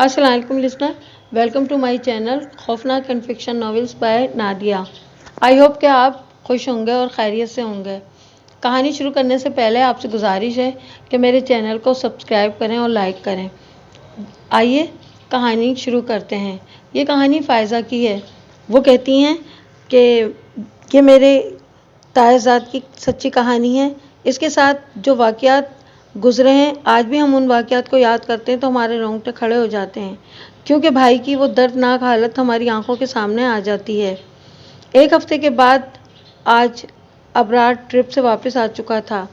अस्सलाम वालेकुम listener, welcome to my channel खौफनाक and fiction novels by Nadia. I hope कि आप खुश होंगे और खैरियत से होंगे। कहानी शुरू करने से पहले आपसे गुजारिश है कि मेरे चैनल को सब्सक्राइब करें और लाइक करें। आइए कहानी शुरू करते हैं। ये कहानी फ़ायज़ा की है। वो कहती हैं कि ये मेरे तायज़ाद की सच्ची कहानी है। इसके साथ जो वाक़यात गुज़रे हैं, आज भी हम उन वाक़यात को याद करते हैं तो हमारे रोंगटे खड़े हो जाते हैं, क्योंकि भाई की वो दर्दनाक हालत हमारी आंखों के सामने आ जाती है। एक हफ्ते के बाद आज अबरार ट्रिप से वापस आ चुका था।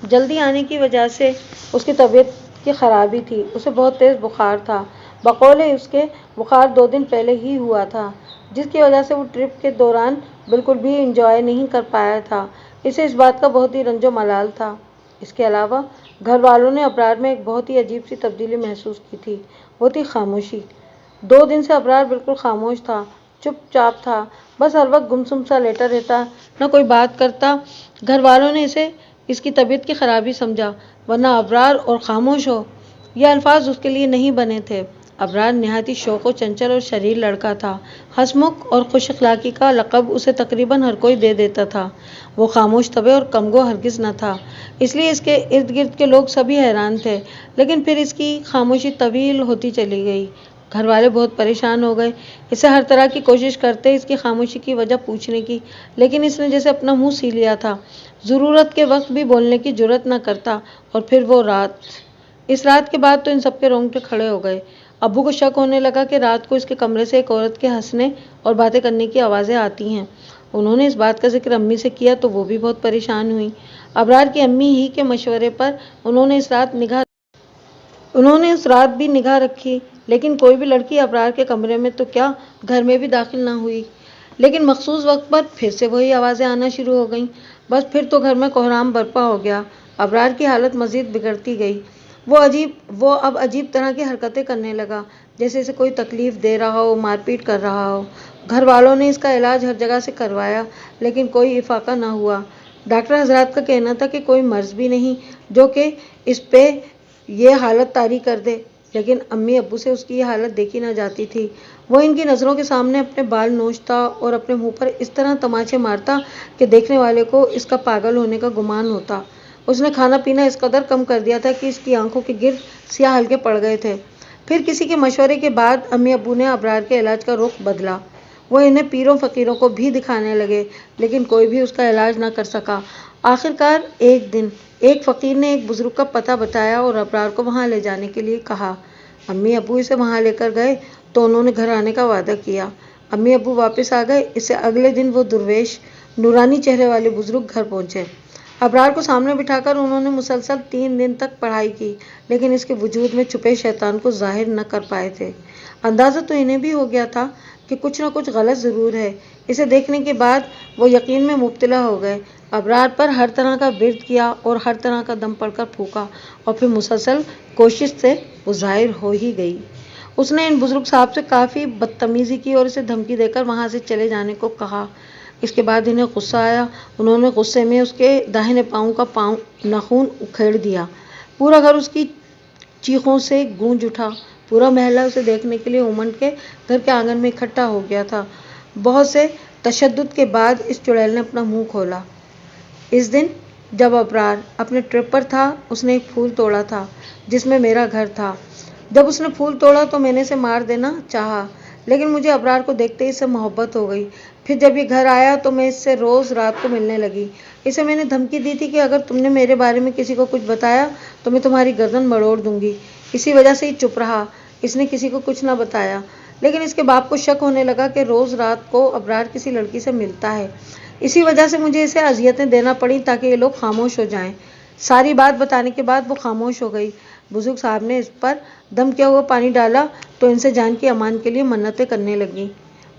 जल्दी आने की वजह से उसकी तबीयत की ख़राबी थी। उसे बहुत तेज़ बुखार था। बकौल उसके बुखार 2 दिन पहले ही हुआ था, जिसकी वजह से वो ट्रिप के दौरान बिल्कुल भी इंजॉय नहीं कर पाया था। इसे इस बात का बहुत ही रंजो मलाल था। इसके अलावा घर वालों ने अबरार में एक बहुत ही अजीब सी तब्दीली महसूस की थी। वो थी खामोशी। 2 दिन से अबरार बिल्कुल खामोश था, चुपचाप था। बस हर वक्त गुमसुम सा लेटा रहता, न कोई बात करता। घर वालों ने इसे इसकी तबीयत की खराबी समझा, वरना अबरार और खामोश हो, ये अल्फाज उसके लिए नहीं बने थे। अबरार नहायत ही शौक व चंचल और शरीर लड़का था। हंसमुख और खुश अखलाकी का लक़ब उसे तकरीबन हर कोई दे देता था। वो खामोश तबे और कमगो हरगिज़ न था, इसलिए इसके इर्द गिर्द के लोग सभी हैरान थे। लेकिन फिर इसकी खामोशी तवील होती चली गई। घर वाले बहुत परेशान हो गए। इसे हर तरह की कोशिश करते इसकी खामोशी की वजह पूछने की, लेकिन इसने जैसे अपना मुंह सी लिया था। ज़रूरत के वक्त भी बोलने की जुर्रत न करता। और फिर वो रात, इस रात के बाद तो इन सबके रोंगटे खड़े हो गए। अब्बू को शक होने लगा कि रात को इसके कमरे से एक औरत के हंसने और बातें करने की आवाज़ें आती हैं। उन्होंने इस बात का जिक्र अम्मी से किया तो वो भी बहुत परेशान हुई। अबरार की अम्मी ही के मशवरे पर उन्होंने उस रात भी निगाह रखी, लेकिन कोई भी लड़की अबरार के कमरे में तो क्या, घर में भी दाखिल ना हुई। लेकिन मखसूस वक्त पर फिर से वही आवाज़ें आना शुरू हो गईं। बस फिर तो घर में कोहराम बरपा हो गया। अबरार की हालत मज़ीद बिगड़ती गई। वो अब अजीब तरह की हरकतें करने लगा, जैसे इसे कोई तकलीफ़ दे रहा हो, मारपीट कर रहा हो। घर वालों ने इसका इलाज हर जगह से करवाया, लेकिन कोई इफ़ाक़ा न हुआ। डॉक्टर हजरात का कहना था कि कोई मर्ज़ भी नहीं जो कि इस पे ये हालत तारी कर दे, लेकिन अम्मी अब्बू से उसकी ये हालत देखी न जाती थी। वो इनकी नज़रों के सामने अपने बाल नोचता और अपने मुंह पर इस तरह तमाचे मारता कि देखने वाले को इसका पागल होने का गुमान होता। उसने खाना पीना इस कदर कम कर दिया था कि इसकी आंखों के गिर्द सियाह हल्के पड़ गए थे। फिर किसी के मशवरे के बाद अम्मी अब्बू ने अबरार के इलाज का रुख बदला। वो इन्हें पीरों फ़कीरों को भी दिखाने लगे, लेकिन कोई भी उसका इलाज न कर सका। आखिरकार एक दिन एक फ़कीर ने एक बुज़ुर्ग का पता बताया और अबरार को वहाँ ले जाने के लिए कहा। अम्मी अब्बू इसे वहाँ लेकर गए तो उन्होंने घर आने का वादा किया। अम्मी अब्बू वापस आ गए। इससे अगले दिन वो दुर्वेश नूरानी चेहरे वाले बुज़ुर्ग घर पहुँचे। अबरार को सामने बिठाकर उन्होंने मुसलसल 3 दिन तक पढ़ाई की, लेकिन इसके वजूद में छुपे शैतान को जाहिर न कर पाए थे। अंदाज़ा तो इन्हें भी हो गया था कि कुछ न कुछ गलत ज़रूर है। इसे देखने के बाद वो यकीन में मुब्तला हो गए। अबरार पर हर तरह का विर्द किया और हर तरह का दम पड़कर फूका, और फिर मुसलसल कोशिश से वो ज़ाहिर हो ही गई। उसने इन बुज़ुर्ग साहब से काफ़ी बदतमीज़ी की और इसे धमकी देकर वहाँ से चले जाने को कहा। इसके बाद इन्हें गुस्सा आया। उन्होंने गुस्से में उसके दाहिने पाँव का नाखून उखेड़ दिया। पूरा घर उसकी चीखों से गूंज उठा। पूरा महल्ला उसे देखने के लिए उमड़ के घर के आंगन में इकट्ठा हो गया था। बहुत से तशद्दुद के बाद इस चुड़ैल ने अपना मुंह खोला। इस दिन जब अबरार अपने ट्रिप पर था, उसने एक फूल तोड़ा था जिसमें मेरा घर था। जब उसने फूल तोड़ा तो मैंने इसे मार देना चाहा, लेकिन मुझे अबरार को देखते ही इससे मोहब्बत हो गई। फिर जब ये घर आया तो मैं इससे रोज़ रात को मिलने लगी। इसे मैंने धमकी दी थी कि अगर तुमने मेरे बारे में किसी को कुछ बताया तो मैं तुम्हारी गर्दन मरोड़ दूंगी। इसी वजह से ही चुप रहा। इसने किसी को कुछ ना बताया, लेकिन इसके बाप को शक होने लगा कि रोज़ रात को अबरार किसी लड़की से मिलता है। इसी वजह से मुझे इसे अजियतें देना पड़ी ताकि ये लोग खामोश हो जाएं। सारी बात बताने के बाद वो खामोश हो गई। बुजुर्ग साहब ने इस पर दम किया हुआ पानी डाला तो इनसे जान की अमान के लिए मन्नतें करने लगी।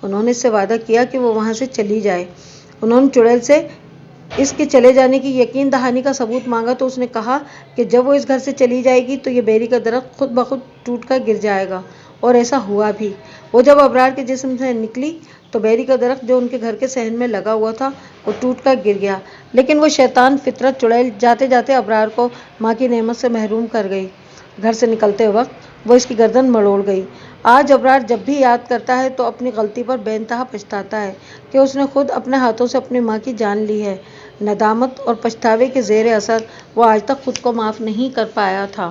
उन्होंने इससे वादा किया कि वो वहाँ से चली जाए। उन्होंने चुड़ैल से इसके चले जाने की यकीन दहानी का सबूत मांगा तो उसने कहा कि जब वो इस घर से चली जाएगी तो ये बेरी का दरख्त खुद ब खुद टूट कर गिर जाएगा, और ऐसा हुआ भी। वो जब अबरार के जिस्म से निकली तो बेरी का दरख्त जो उनके घर के सहन में लगा हुआ था वो टूट कर गिर गया। लेकिन वो शैतान फितरत चुड़ैल जाते जाते अबरार को माँ की नेमत से महरूम कर गई। घर से निकलते वक्त وہ اس کی گردن مڑوڑ گئی۔ آج ابرار جب بھی یاد کرتا ہے تو اپنی غلطی پر بے انتہا پچھتاتا ہے کہ اس نے خود اپنے ہاتھوں سے اپنی ماں کی جان لی ہے۔ ندامت اور پچھتاوے کے زیر اثر وہ آج تک خود کو معاف نہیں کر پایا تھا۔